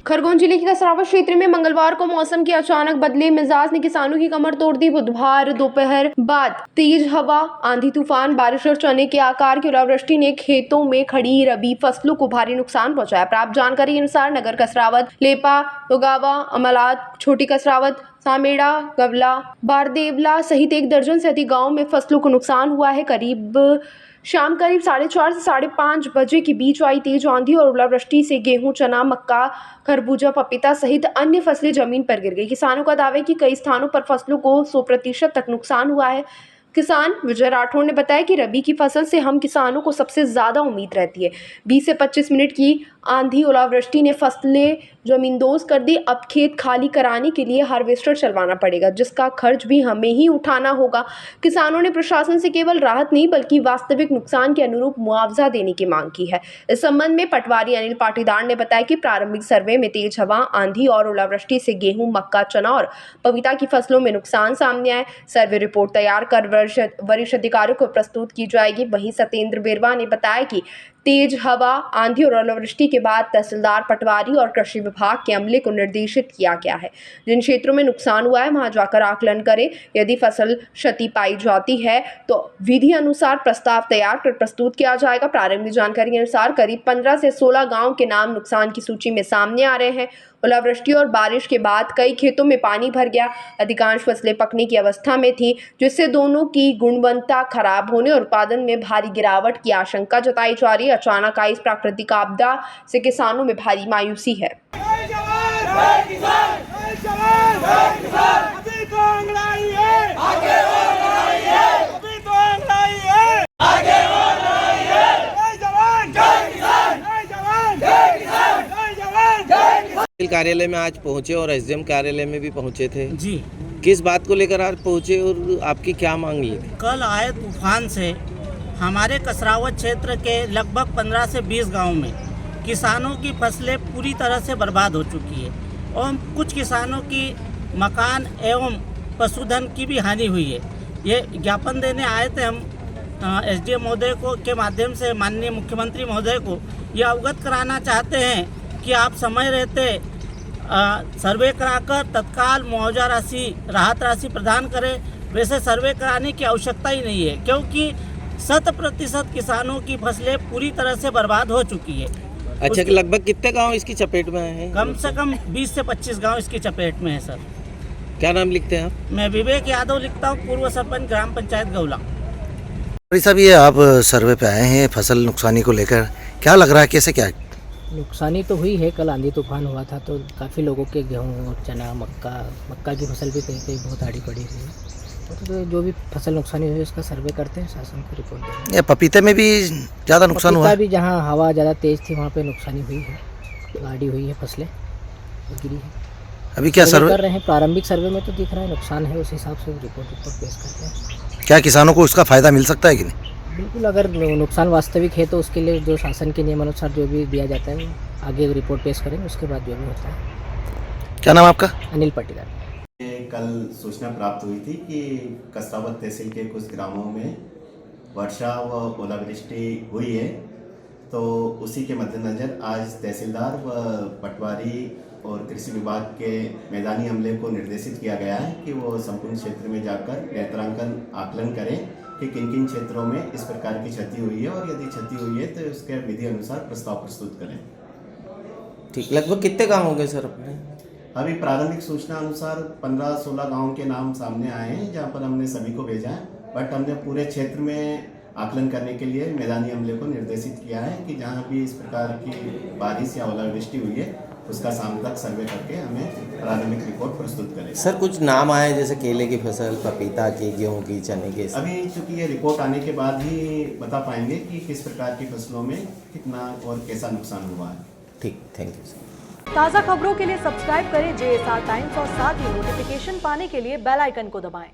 खरगोन जिले के कसरावत क्षेत्र में मंगलवार को मौसम के अचानक बदले मिजाज ने किसानों की कमर तोड़ दी। बुधवार दोपहर बाद तेज हवा, आंधी तूफान, बारिश और चने के आकार की ओलावृष्टि ने खेतों में खड़ी रबी फसलों को भारी नुकसान पहुंचाया। प्राप्त जानकारी के अनुसार नगर कसरावत, लेपा, लोगावा, अमलात, छोटी कसरावत, सामेड़ा, गवला, बारदेवला सहित 1 दर्जन से अधिक गाँव में फसलों को नुकसान हुआ है। शाम करीब 4:30 से 5:30 बजे के बीच आई तेज आंधी और ओलावृष्टि से गेहूं, चना, मक्का, खरबूजा, पपीता सहित अन्य फसलें जमीन पर गिर गई। किसानों का दावा है कि कई स्थानों पर फसलों को 100% तक नुकसान हुआ है। किसान विजय राठौड़ ने बताया कि रबी की फसल से हम किसानों को सबसे ज्यादा उम्मीद रहती है। 20 से 25 मिनट की आंधी ओलावृष्टि ने फसलें जमींदोज कर दी। अब खेत खाली कराने के लिए हार्वेस्टर चलवाना पड़ेगा, जिसका खर्च भी हमें ही उठाना होगा। किसानों ने प्रशासन से केवल राहत नहीं बल्कि वास्तविक नुकसान के अनुरूप मुआवजा देने की मांग की है। इस संबंध में पटवारी अनिल पाटीदार ने बताया कि प्रारंभिक सर्वे में तेज हवा, आंधी और ओलावृष्टि से गेहूं, मक्का, चना और पपीता की फसलों में नुकसान सामने आए। सर्वे रिपोर्ट तैयार कर वरिष्ठ अधिकारियों को प्रस्तुत की जाएगी। वहीं सत्येंद्र बेरवा ने बताया कि तेज हवा, आंधी और ओलावृष्टि के बाद तहसीलदार, पटवारी और कृषि विभाग के अमले को निर्देशित किया गया है, जिन क्षेत्रों में नुकसान हुआ है वहां जाकर आकलन करें। यदि फसल क्षति पाई जाती है तो विधि अनुसार प्रस्ताव तैयार कर प्रस्तुत किया जाएगा। प्रारंभिक जानकारी के अनुसार करीब 15 से 16 गाँव के नाम नुकसान की सूची में सामने आ रहे हैं। ओलावृष्टि और बारिश के बाद कई खेतों में पानी भर गया। अधिकांश फसलें पकने की अवस्था में थी, जिससे दोनों की गुणवत्ता खराब होने और उत्पादन में भारी गिरावट की आशंका जताई जा रही है। अचानक आई इस प्राकृतिक आपदा से किसानों में भारी मायूसी है। कार्यालय में आज पहुंचे और एसडीएम कार्यालय में भी पहुंचे थे जी। किस बात को लेकर आज पहुंचे और आपकी क्या मांग ली थी? कल आए तूफान से हमारे कसरावत क्षेत्र के लगभग 15 से 20 गांव में किसानों की फसलें पूरी तरह से बर्बाद हो चुकी है और कुछ किसानों की मकान एवं पशुधन की भी हानि हुई है। ये ज्ञापन देने आए थे हम एसडीएम महोदय को के माध्यम से माननीय मुख्यमंत्री महोदय को ये अवगत कराना चाहते हैं कि आप समय रहते सर्वे कराकर तत्काल मुआवजा राशि, राहत राशि प्रदान करें। वैसे सर्वे कराने की आवश्यकता ही नहीं है, क्योंकि 100% किसानों की फसलें पूरी तरह से बर्बाद हो चुकी है। अच्छा, कि लगभग कितने गांव इसकी चपेट में हैं? कम से कम 20 से 25 गांव इसकी चपेट में है सर। क्या नाम लिखते हैं आप? मैं विवेक यादव लिखता हूँ, पूर्व सरपंच ग्राम पंचायत गौला। साहब, ये आप सर्वे पे आए हैं फसल नुकसानी को लेकर, क्या लग रहा है, कैसे क्या नुकसानी तो हुई है। कल आंधी तूफान हुआ था तो काफ़ी लोगों के गेहूँ, चना, मक्का की फसल भी कहीं कहीं बहुत आड़ी पड़ी हुई है। तो जो भी फसल नुकसानी हुई उसका सर्वे करते हैं, शासन को रिपोर्ट देंगे। ये पपीते में भी ज़्यादा नुकसान हुआ है? भी जहाँ हवा ज़्यादा तेज़ थी वहाँ पे नुकसानी हुई है, गाड़ी हुई है, फसलें गिरी है। अभी क्या सर्वे कर रहे हैं? प्रारंभिक सर्वे में तो दिख रहा है नुकसान है, उस हिसाब से रिपोर्ट पेश करते हैं। क्या किसानों को इसका फ़ायदा मिल सकता है कि नहीं? बिल्कुल, अगर नुकसान वास्तविक है तो उसके लिए जो शासन के नियमानुसार जो भी दिया जाता है आगे रिपोर्ट पेश करेंगे, उसके बाद जो भी होता है। क्या नाम आपका? अनिल पाटीदार। कल सूचना प्राप्त हुई थी कि कसरावत तहसील के कुछ ग्रामों में वर्षा व ओलावृष्टि हुई है, तो उसी के मद्देनज़र आज तहसीलदार व पटवारी और कृषि विभाग के मैदानी अमले को निर्देशित किया गया है कि वो संपूर्ण क्षेत्र में जाकर बेहतरांकन आकलन करें कि किन किन क्षेत्रों में इस प्रकार की क्षति हुई है और यदि क्षति हुई है तो उसके विधि अनुसार प्रस्ताव प्रस्तुत करें। ठीक, लगभग कितने गांव होंगे सर अपने? अभी प्रारंभिक सूचना अनुसार 15-16 गाँव के नाम सामने आए हैं, जहाँ पर हमने सभी को भेजा है, बट हमने पूरे क्षेत्र में आकलन करने के लिए मैदानी अमले को निर्देशित किया है कि जहाँ भी इस प्रकार की बारिश या ओलावृष्टि हुई है उसका शाम तक सर्वे करके हमें प्रारंभिक रिपोर्ट प्रस्तुत करें। सर, कुछ नाम आए जैसे केले की फसल, पपीता की, गेहूं की, चने की? अभी चूंकि ये रिपोर्ट आने के बाद ही बता पाएंगे कि किस प्रकार की फसलों में कितना और कैसा नुकसान हुआ है। ठीक, थैंक यू सर। ताज़ा खबरों के लिए सब्सक्राइब करें JSR टाइम्स और साथ ही नोटिफिकेशन पाने के लिए बेल आइकन को दबाएं।